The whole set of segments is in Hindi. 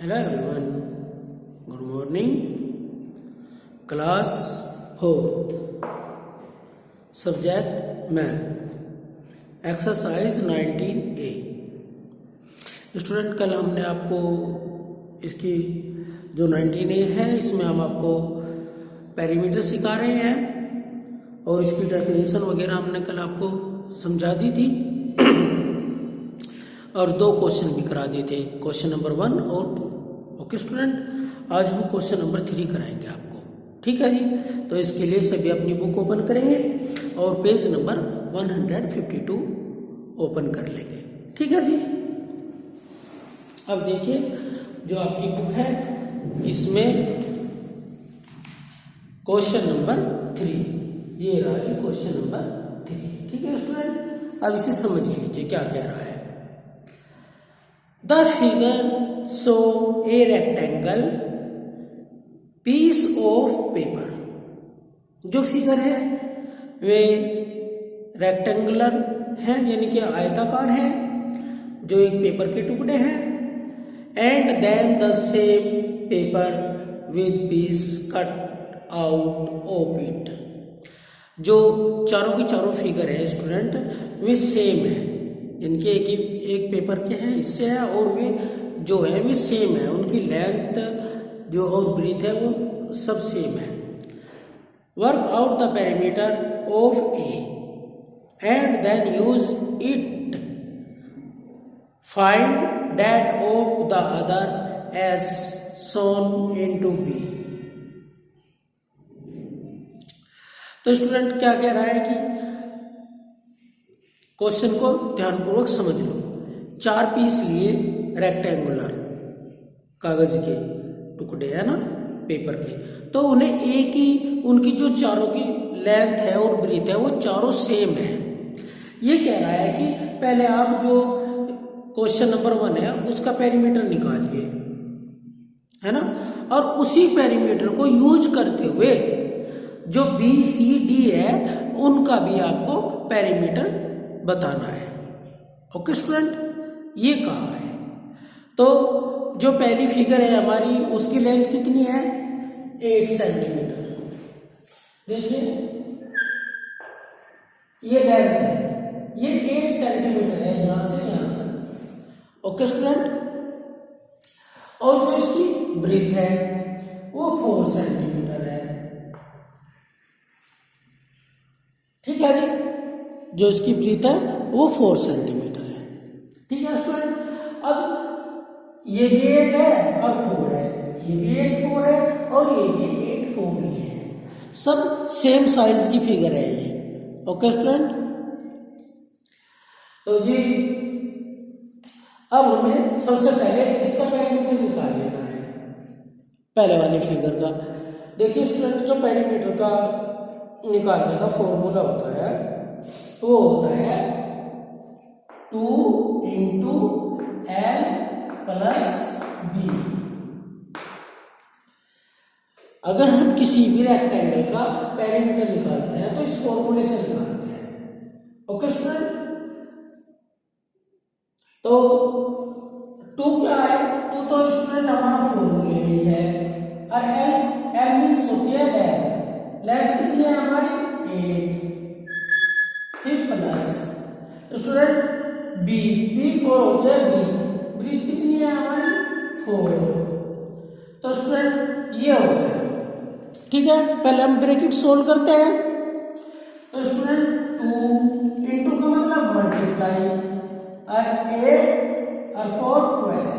Hello everyone, good morning. Class 4 Subject Math Exercise 19A। Student कल हमने आपको इसकी जो 19A है इसमें हम आपको पैरामीटर सिखा रहे हैं और इसकी डेफिनेशन वगैरह हमने कल आपको समझा दी थी और दो क्वेश्चन भी करा दिए थे, क्वेश्चन नंबर 1 और 2। ओके स्टूडेंट, आज हम क्वेश्चन नंबर 3 कराएंगे आपको। ठीक है जी, तो इसके लिए सभी अपनी बुक ओपन करेंगे और पेज नंबर 152 ओपन कर लेंगे। ठीक है जी, अब देखिए जो आपकी बुक है इसमें क्वेश्चन नंबर 3 ये रहा है, क्वेश्चन नंबर 3। ठीक है स्टूडेंट, अब इसे समझ लीजिए क्या कह रहा है। The figure show a rectangle piece of paper। जो फिगर है वे रेक्टेंगुलर है यानी कि आयताकार है, जो एक पेपर के टुकड़े हैं। And then the same paper with piece cut out of it. जो चारों की चारों फिगर है स्टूडेंट वे सेम है, इनके एक पेपर के हैं इससे है और वे जो है वे सेम है, उनकी लेंथ जो और ब्रीथ है वो सब सेम है। Work out the parameter of a and then use it find that of the other edge shown into b. तो स्टूडेंट क्या कह रहा है कि क्वेश्चन को ध्यानपूर्वक समझ लो। 4 पीस लिए रेक्टेंगुलर कागज के टुकड़े है ना पेपर के, तो उन्हें एक ही उनकी जो चारों की लेंथ है और ब्रीथ है वो चारों सेम है। ये कह रहा है कि पहले आप जो क्वेश्चन नंबर 1 है उसका पेरीमीटर निकालिए, है ना, और उसी पेरीमीटर को यूज करते हुए जो BCD है उनका भी आपको पेरीमीटर बताना है। ओके स्टूडेंट, ये कहा है। तो जो पहली फिगर है हमारी उसकी लेंथ कितनी है 8 सेंटीमीटर। देखिए ये लेंथ है, ये 8 सेंटीमीटर है यहां से यहां तक। ओके स्टूडेंट, और जो इसकी ब्रीथ है वो 4 सेंटीमीटर है। ठीक है जी, जो इसकी ब्रीथ है वो 4 सेंटीमीटर है। ठीक है स्टूडेंट, अब ये भी 8 है और 4 है, ये भी 8 4 है और ये भी 8 4 ही है, सब सेम साइज की फिगर है ये। ओके स्टूडेंट, तो जी अब हमें सबसे पहले इसका पेरीमीटर निकाल लेना है पहले वाली फिगर का। देखिए स्टूडेंट, जो पेरीमीटर का निकालने का फॉर्मूला होता है वो होता है 2 इंटू L प्लस B। अगर हम किसी भी रेक्टेंगल का पेरीमीटर निकालते हैं तो इस फॉर्मूले से निकालते हैं। ओके स्टूडेंट, तो 2 क्या है, 2 तो स्टूडेंट हमारा फॉर्मूले में ही है, और L मीन्स होती है लेंथ। लेंथ कितनी है हमारी 8, फिर प्लस स्टूडेंट B 4 होती है ब्रीथ। ब्रीथ कितनी है हमारी 4। तो स्टूडेंट ये हो गया। ठीक है, पहले हम ब्रैकेट सोल्व करते हैं। तो स्टूडेंट 2 इंटू का मतलब मल्टीप्लाई और 8 और 4 12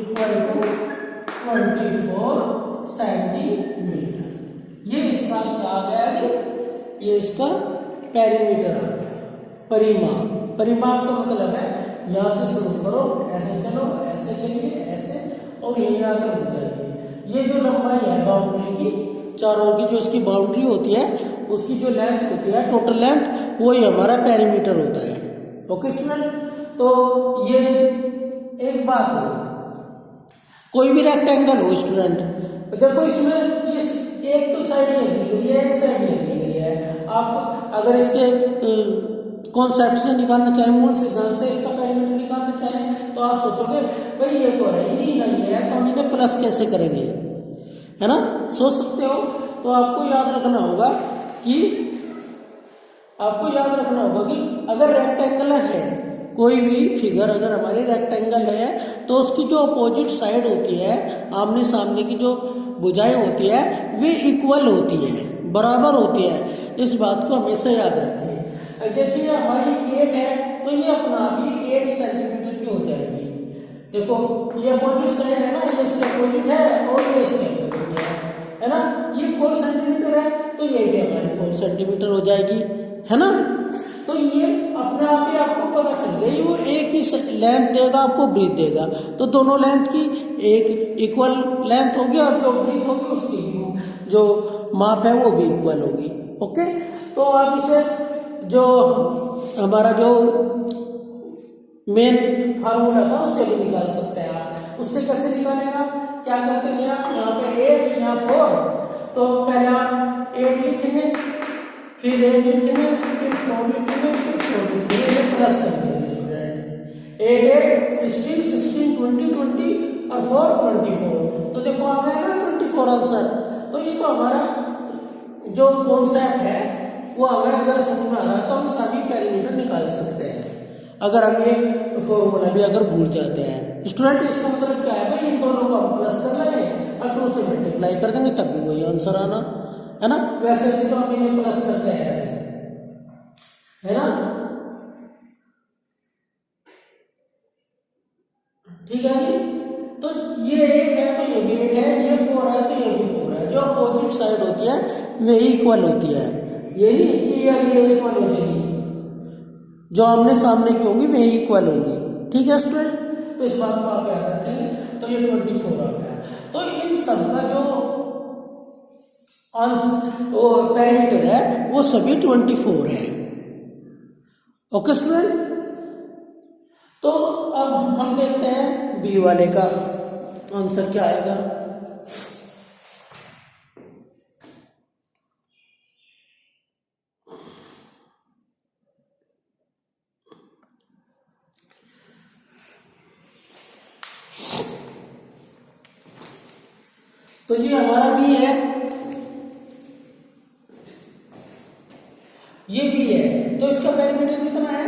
इक्वल टू 24 सेंटीमीटर। ये इसका क्या आ गया जी, ये इसका पेरीमीटर आ गया। परिमाप, परिमाप का मतलब है यहां से शुरू करो, ऐसे चलो, ऐसे चलिए, ऐसे और यहीं आकर रुक जाइए। ये जो लंबाई है बाउंड्री की, चारों की जो इसकी बाउंड्री होती है उसकी जो लेंथ होती है टोटल लेंथ वही हमारा पेरीमीटर होता है। ओके स्टूडेंट, तो ये एक बात हो, कोई भी रेक्टेंगल हो स्टूडेंट, देखो इसमें ये एक तो साइड ये दी गई है, एक साइड ये दी गई है। आप अगर इसके कॉन्सेप्ट से निकालना चाहें, मूल सिद्धांत से इसका पेरीमीटर निकालना चाहें, तो आप सोचोगे भाई ये तो है ही नहीं है, तो हम इन्हें प्लस कैसे करेंगे, है ना, सोच सकते हो। तो आपको याद रखना होगा कि अगर रेक्टेंगुलर है कोई भी फिगर, अगर हमारी रेक्टेंगल है तो उसकी जो अपोजिट साइड होती है, आमने सामने की जो भुजाएं होती है, वे इक्वल होती है, बराबर होती है। इस बात को हमेशा याद रखिए। देखिए हमारी 8 है तो ये अपना भी 8 सेंटीमीटर की हो जाएगी। देखो ये अपोजिट साइड है ना, ये इसके अपोजिट है और ये इसके अपोजिट है ना। ये 4 सेंटीमीटर है तो ये भी हमारी 4 सेंटीमीटर हो जाएगी, है ना। तो ये अपने आप ही आपको पता चल गई, वो एक ही लेंथ देगा आपको, ब्रीथ देगा, तो दोनों लेंथ की एक इक्वल लेंथ होगी और जो ब्रीथ होगी उसकी जो माप है वो भी इक्वल होगी। ओके, तो आप इसे जो हमारा जो मेन फार्मूला था उससे भी निकाल सकते हैं आप। उससे कैसे निकालेगा, क्या करते हैं आप, यहाँ पे 8 यहाँ 4, तो पहले आप 8 लिखेंगे, फिर 8 लिखेंगे, फिर 4 लिखेंगे, फिर 4 लिखेंगे, प्लस कर देंगे स्टूडेंट। 8 8 16 16 20 20 और 4 24। तो देखो आ गया ना 24 आंसर। तो ये तो हमारा जो कॉन्सेप्ट है वो हमें अगर समझ में आ रहा है तो हम सभी पैरामीटर निकाल सकते हैं, अगर हम ये फॉर्मूला भी अगर भूल जाते हैं। स्टूडेंट इसका मतलब क्या है भाई, इन दोनों को हम प्लस कर लेंगे और 2 से मल्टीप्लाई कर देंगे तब भी वही आंसर आना, है ना। वैसे भी तो हम इन्हें प्लस करते हैं ऐसे, है ना, ठीक है जी। तो ये 8 है तो ये भी 8 है, ये 4 है तो ये भी 4 है। जो अपोजिट साइड होती है वही इक्वल होती है, ये नहीं कि ये इक्वल हो जाएगी, जो आमने सामने की होंगी वही इक्वल होंगी, ठीक है स्टूडेंट। तो इस बात को आप याद रखें। तो ये 24 आ गया। तो इन सब का जो पैरामीटर है वो सभी 24 है। ओके स्टूडेंट, तो अब हम देखते हैं बी वाले का आंसर क्या आएगा। तो जी हमारा बी है, ये बी है, तो इसका पैरामीटर कितना है,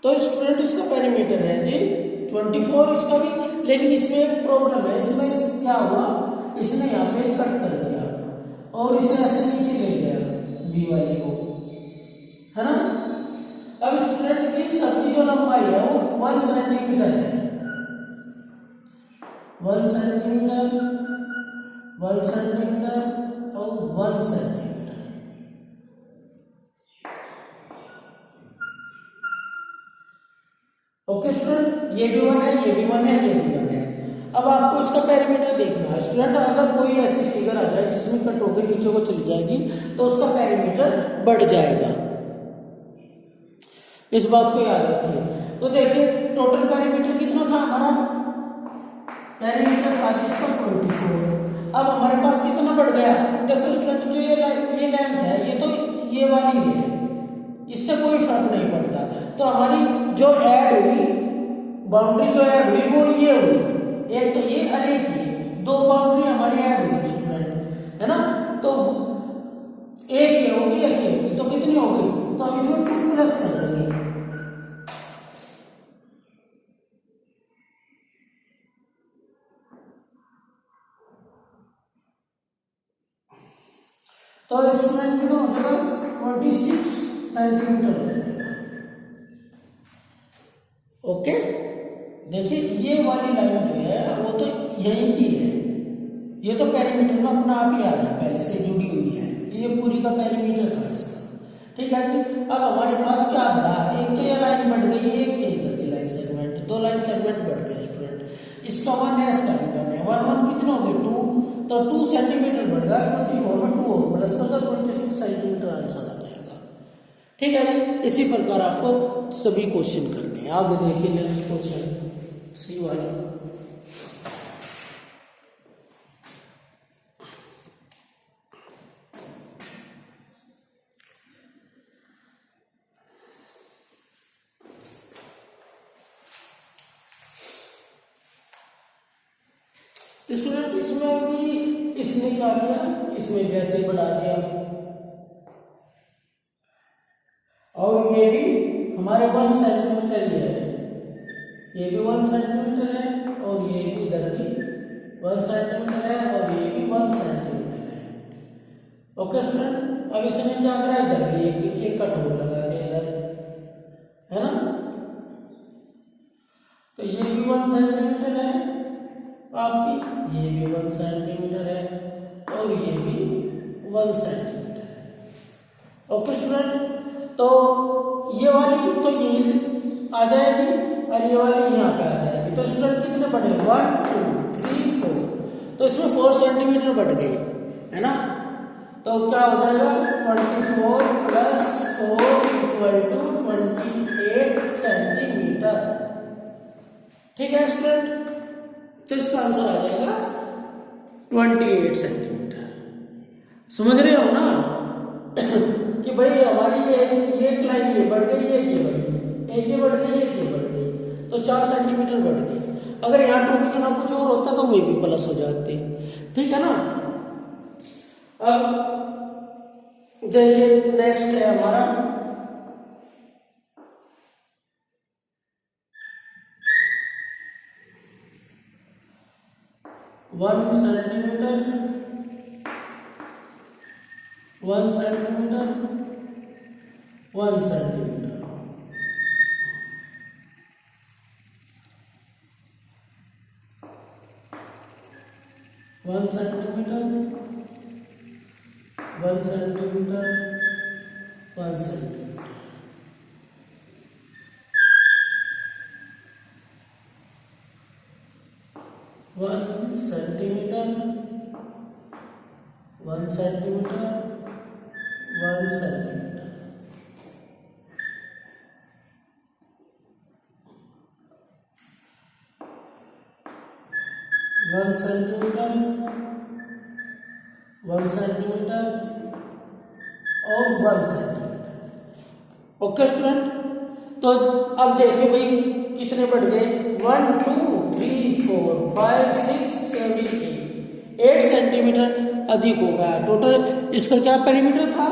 तो स्टूडेंट इसका पैरामीटर है जी 24, इसका भी। लेकिन इसमें एक प्रॉब्लम है, इसमें क्या हुआ, इसने यहाँ पे कट कर दिया और इसे ऐसे नीचे ले गया बी वाले को, है ना। अब स्टूडेंट इन सबकी जो लंबाई है वो 1 सेंटीमीटर है, 1 सेंटीमीटर 1 सेंटीमीटर और 1 सेंटीमीटर। ओके स्टूडेंट, ये भी 1 है, ये भी 1 है, ये भी 1 है। अब आपको इसका पैरामीटर देखना है स्टूडेंट। अगर कोई ऐसी फिगर आ जाए जिसमें कट होकर नीचे को चली जाएगी तो उसका पैरामीटर बढ़ जाएगा, इस बात को याद रखिए। तो देखिए टोटल पैरामीटर कितना था हमारा, पैरामीटर था जिसका 24। अब हमारे पास कितना बढ़ गया, देखो स्टूडेंट जो ये लेंथ है ये तो ये वाली है, इससे कोई फर्क नहीं पड़ता। तो हमारी जो ऐड हुई, बाउंड्री जो ऐड हुई वो ये हुई, एक तो ये और एक ये, 2 बाउंड्री हमारी ऐड हुई स्टूडेंट, है ना। तो एक ये होगी एक ये होगी, तो कितनी होगी, तो हम इसमें 2 प्लस कर देंगे। तो स्टूडेंट कितना हो जाएगा, 26 सेंटीमीटर हो जाएगा। ओके, देखिए ये वाली लाइन जो है वो तो यही की है, ये तो पैरामीटर में अपना आप ही आ रही है, पहले से जुड़ी हुई है, ये पूरी का पैरामीटर था इसका, ठीक है जी। अब हमारे पास क्या बढ़ा, एक तो ये लाइन बढ़ गई, एक ये इधर की लाइन सेगमेंट, 2 लाइन सेगमेंट बढ़ गए स्टूडेंट। इसका 1 है, इसका भी 1 है, 1 1 कितने हो गए 2, तो 2 सेंटीमीटर बढ़ गया, 24 में 2 और प्लस कर दो, 26 सेंटीमीटर आंसर आ जाएगा, ठीक है जी। इसी प्रकार आपको सभी क्वेश्चन करने हैं। आगे देखिए नेक्स्ट क्वेश्चन सी वाला। स्टूडेंट इसमें भी इसने क्या किया, इसमें भी ऐसे बढ़ा दिया, और ये भी हमारे 1 सेंटीमीटर ही है, ये भी 1 सेंटीमीटर है और ये भी इधर भी 1 सेंटीमीटर है और ये भी 1 सेंटीमीटर है। ओके स्टूडेंट, अब इसने क्या करा, इधर भी एक कटोर लगा दिया इधर, है ना। तो ये भी 1 सेंटीमीटर है आपकी, ये भी 1 सेंटीमीटर है और ये भी 1 सेंटीमीटर है। ओके स्टूडेंट, तो ये वाली तो ये आ जाएगी और ये वाली यहाँ पे आ जाएगी। तो स्टूडेंट कितने बढ़े, 1 2 3 4, तो इसमें 4 सेंटीमीटर बढ़ गए, है ना। तो क्या हो जाएगा, 24 + 4 = 28 सेंटीमीटर। ठीक है स्टूडेंट, तो इसका आंसर आ जाएगा 28 सेंटीमीटर। समझ रहे हो ना कि भाई हमारी ये लाइन ये बढ़ गई, एक ये बढ़ गई, एक ये बढ़ गई, एक ये बढ़ गई, तो 4 सेंटीमीटर बढ़ गई। अगर यहाँ 2 की जगह कुछ और होता तो वे भी प्लस हो जाते। ठीक है ना। अब देखिए नेक्स्ट है हमारा 1 centimetre, 1 centimetre, 1 centimetre, 1 centimetre, 1 centimetre, 1 centimetre, 1 centimetre, 1 centimetre, 1 centimetre, 1 centimetre, 1 centimetre और 1 सेंटीमीटर। ओके स्टूडेंट, तो अब देखिए भाई कितने बढ़ गए, 1 2 3 4 5 6 7 8 सेंटीमीटर अधिक हो गया टोटल। इसका क्या पेरीमीटर था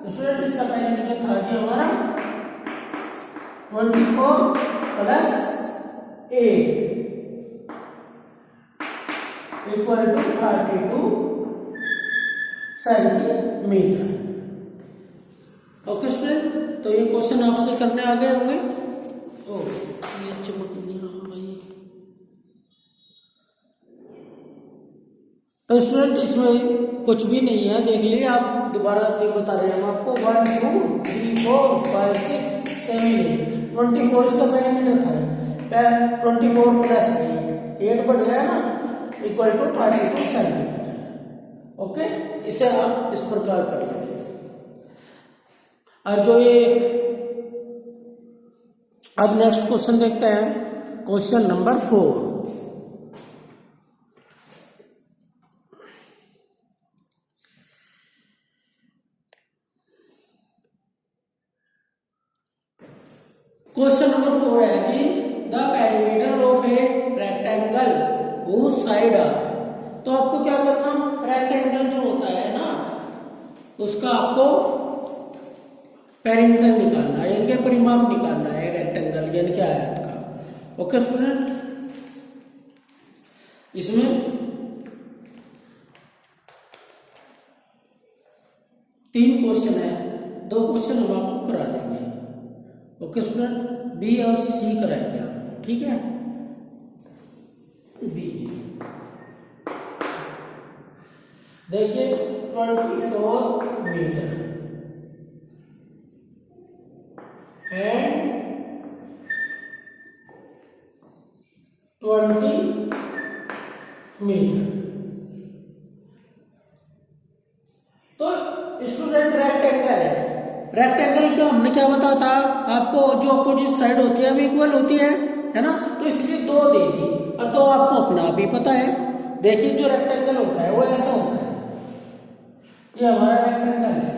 स्टूडेंट, इसका पेरीमीटर था जी हमारा 24 + 8 = 32 सेंटीमीटर। ओके स्टूडेंट, तो ये क्वेश्चन आपसे करने आ गए होंगे। ओ ये चमक नहीं रहा भाई। तो स्टूडेंट इसमें कुछ भी नहीं है, देख लिए आप, दोबारा ये बता रहे हैं हम आपको। 1 2 3 4 5 6 7 8 24 इसका पेरीमीटर था, 24 + 8 बढ़ गया ना, = 32 सेंटीमीटर। ओके, इसे आप इस प्रकार कर लेंगे। और जो ये अब नेक्स्ट क्वेश्चन देखते हैं, क्वेश्चन नंबर 4। क्वेश्चन नंबर 4 है कि the perimeter of a rectangle whose side are. तो आपको क्या करना, रेक्टेंगल जो होता है ना उसका आपको पेरीमीटर निकालना है, यानी कि परिमाप निकालना है रेक्टेंगल यानी कि आयत का। ओके स्टूडेंट, इसमें 3 क्वेश्चन है, 2 क्वेश्चन हम आपको करा देंगे। ओके स्टूडेंट, बी और सी कराएंगे आपको। ठीक है, बी देखिए 24 मीटर एंड 20 मीटर। तो स्टूडेंट रेक्टेंगल है, रेक्टेंगल का हमने क्या बताया था आपको, जो अपोजिट साइड होती है वो इक्वल होती है ना। तो इसलिए 2 दे दी और 2 आपको अपना आप ही पता है। देखिए जो रेक्टेंगल होता है वो ऐसा होता है, ये हमारा रेक्टेंगल है।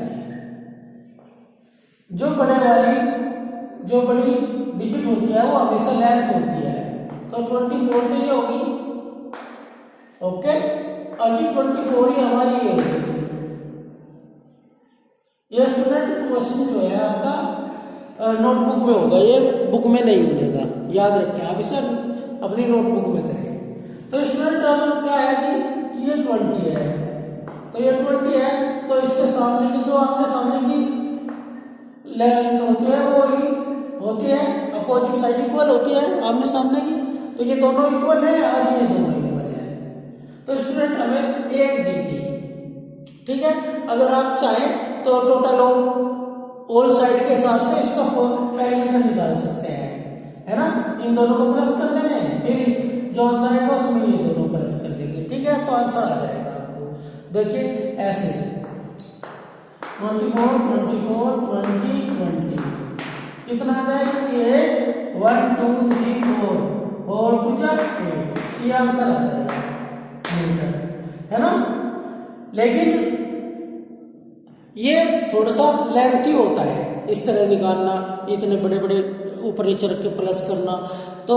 जो बड़ी डिजिट होती है वो हमेशा लेंथ होती है। तो 24 तो ये होगी ओके, और ये 24 ही हमारी ये होगी। ये स्टूडेंट क्वेश्चन जो है आपका नोटबुक में होगा, ये बुक में नहीं मिलेगा, याद रखें आप इसे अपनी नोटबुक में करें। तो स्टूडेंट अब क्या है कि ये 20 है, तो ये 20 है, तो इसके सामने की जो आपने सामने की लेंथ होती है वो ही होती है, अपोजिट साइड इक्वल होती है आमने सामने की, तो ये दोनों इक्वल है और ये दोनों इक्वल है। तो स्टूडेंट हमें एक दी थी, ठीक है। अगर आप चाहें तो टोटल ऑल साइड के हिसाब से इसका पेरीमीटर निकाल सकते हैं, है ना। इन दोनों को प्लस कर देंगे, फिर जो आंसर आएगा उसमें ये दोनों प्लस कर देंगे, ठीक है। तो आंसर आ जाएगा आपको, देखिए ऐसे 24 24 20 20 कितना आ जाएगा, ये 1 2 3 4 4 2 8, ये आंसर आ जाएगा मीटर, है ना। लेकिन ये थोड़ा सा लेंथी होता है, इस तरह निकालना, इतने बड़े बड़े ऊपर नीचे रख के प्लस करना, तो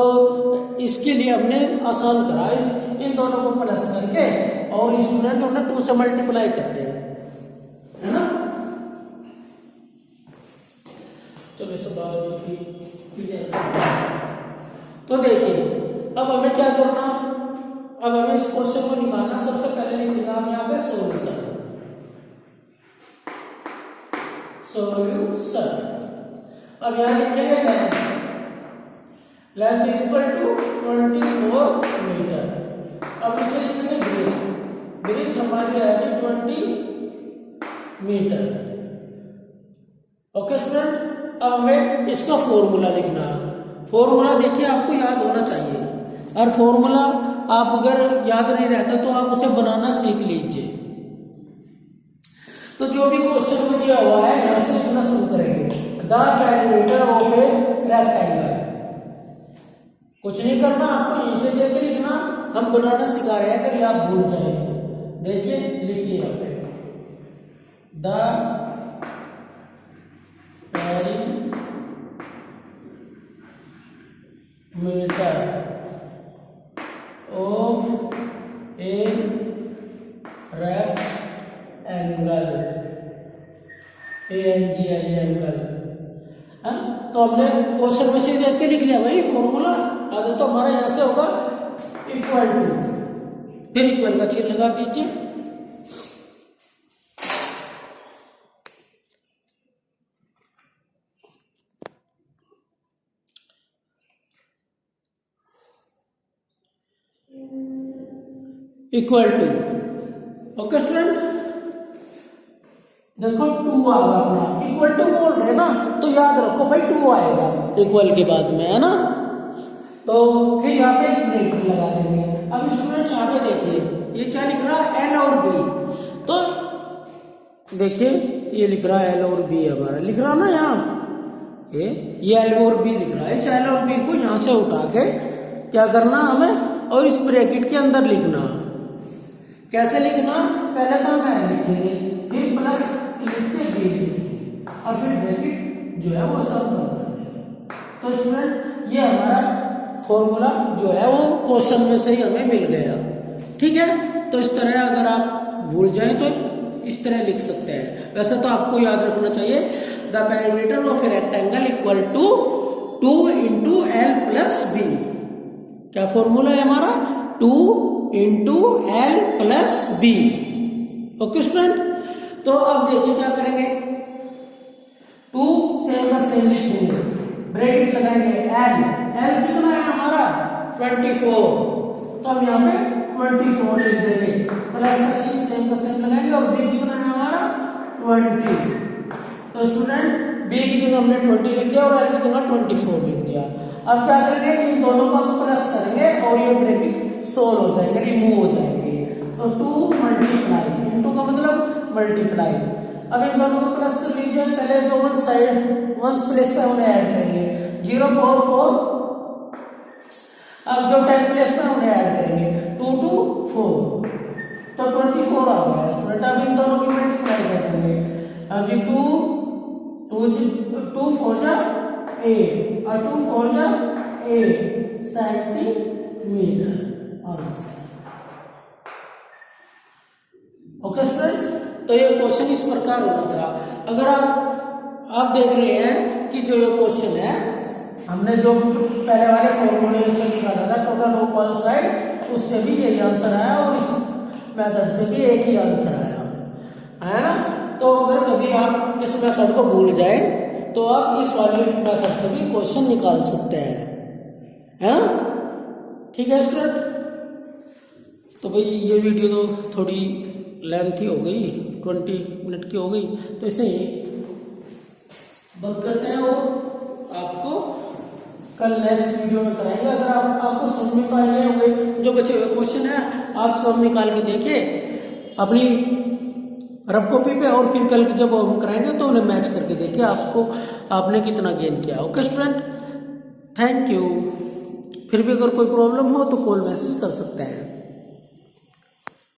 इसके लिए हमने आसान करा, इन दोनों को प्लस करके और स्टूडेंट उन्हें 2 से मल्टीप्लाई कर दे, है ना। चलो सवाल तो देखिए अब हमें क्या करना, अब हमें इस क्वेश्चन को निकालना। सबसे पहले लिखेगा हम यहाँ पे सॉल्यूशन, सॉल्यूशन। अब यहाँ लिखेंगे length, length is equal to 24 metre. अब नीचे लिखेंगे ब्रीथ, ब्रीथ हमारी आएगी 20 मीटर। ओके स्टूडेंट, अब हमें इसका फॉर्मूला लिखना। फॉर्मूला देखिए आपको याद होना चाहिए, और फॉर्मूला आप अगर याद नहीं रहता तो आप उसे बनाना सीख लीजिए। तो जो भी क्वेश्चन में दिया हुआ है यहां से लिखना शुरू करेंगे, the perimeter of a rectangle. कुछ नहीं करना आपको, यहीं से देख के लिखना, हम बनाना सिखा रहे हैं, अगर आप भूल जाए तो देखिए लिखिए यहाँ पे the perimeter of a rectangle, angle. तो हमने क्वेश्चन में से देख के लिख लिया भाई फॉर्मूला, आगे तो हमारा यहां से होगा इक्वल टू, फिर इक्वल का चिन्ह लगा दीजिए। इक्वल टू, ओके स्टूडेंट, देखो 2 आ गया अपना, इक्वल टू बोल रहे ना तो याद रखो भाई 2 आएगा इक्वल के बाद में, है ना। तो फिर यहाँ पे एक ब्रेकेट लगा देंगे। अब स्टूडेंट यहाँ पे देखिए ये क्या लिख रहा है, एल और बी। तो देखिए ये लिख रहा है एल और बी, हमारा लिख रहा ना यहाँ, ये एल और बी लिख रहा है। इस एल और बी को यहाँ से उठा के क्या करना हमें, और इस ब्रैकेट के अंदर लिखना। कैसे लिखना, पहले तो हम एल लिखेंगे, फिर प्लस लिखते बी लिखेंगे, और फिर ब्रैकेट जो है वो सब बंद कर देंगे। तो स्टूडेंट ये हमारा फॉर्मूला जो है वो क्वेश्चन में से ही हमें मिल गया, ठीक है। तो इस तरह अगर आप भूल जाएं तो इस तरह लिख सकते हैं। वैसे तो आपको याद रखना चाहिए the perimeter of a rectangle equal to 2 into l plus b. क्या फॉर्मूला है हमारा, 2 into l plus b. Okay student, तो अब देखिए क्या करेंगे, 2 सेम का सेम लिखेंगे, ब्रैकेट लगाएंगे, एल कितना है हमारा 24, तो अब यहाँ पे 24 लिख देंगे, प्लस का चिन्ह सेम का सेम लगाएंगे, और बी कितना है हमारा 20। तो स्टूडेंट बी की जगह हमने 20 लिख दिया और एल की जगह 24 लिख दिया। अब क्या करेंगे, इन दोनों को हम प्लस करेंगे और ये ब्रैकेट सोल्व हो जाएंगे, रिमूव हो जाएंगे। तो 2 मल्टीप्लाई, इनटू का मतलब मल्टीप्लाई। अब इन दोनों को प्लस कर लीजिए, पहले जो वन साइड वंस प्लेस पे उन्हें ऐड करेंगे, 0 4 4। अब जो 10 प्लेस पे उन्हें ऐड करेंगे, 2 2 4, तो 24 आ गया स्टूडेंट। अब इन दोनों की मल्टीप्लाई कर देंगे, अब जी 2 4 जा 8 और 2 4 जा 8 सेंटीमीटर आंसर। ओके स्टूडेंट, तो ये क्वेश्चन इस प्रकार होता था। अगर आप देख रहे हैं कि जो ये क्वेश्चन है, हमने जो पहले वाले फॉर्मूले से निकाला था टोटल ऑफ ऑल साइड, उससे भी यही आंसर आया और इस मेथड से भी एक ही आंसर आया है ना। तो अगर कभी आप इस मेथड को भूल जाए तो आप इस वाले मेथड से भी क्वेश्चन निकाल सकते हैं, है ना। ठीक है स्टूडेंट, तो भाई ये वीडियो तो थोड़ी लेंथी हो गई, 20 मिनट की हो गई, तो इसे बंद करते हैं और आपको कल नेक्स्ट वीडियो में कराएंगे। अगर आपको समझ में आए होंगे जो बचे हुए क्वेश्चन है, आप सब निकाल के देखिए अपनी रफ कॉपी पे, और फिर कल जब हम कराएंगे तो उन्हें मैच करके देखिए आपने कितना गेन किया। Okay student, thank you. फिर भी अगर कोई प्रॉब्लम हो तो कॉल मैसेज कर सकते हैं।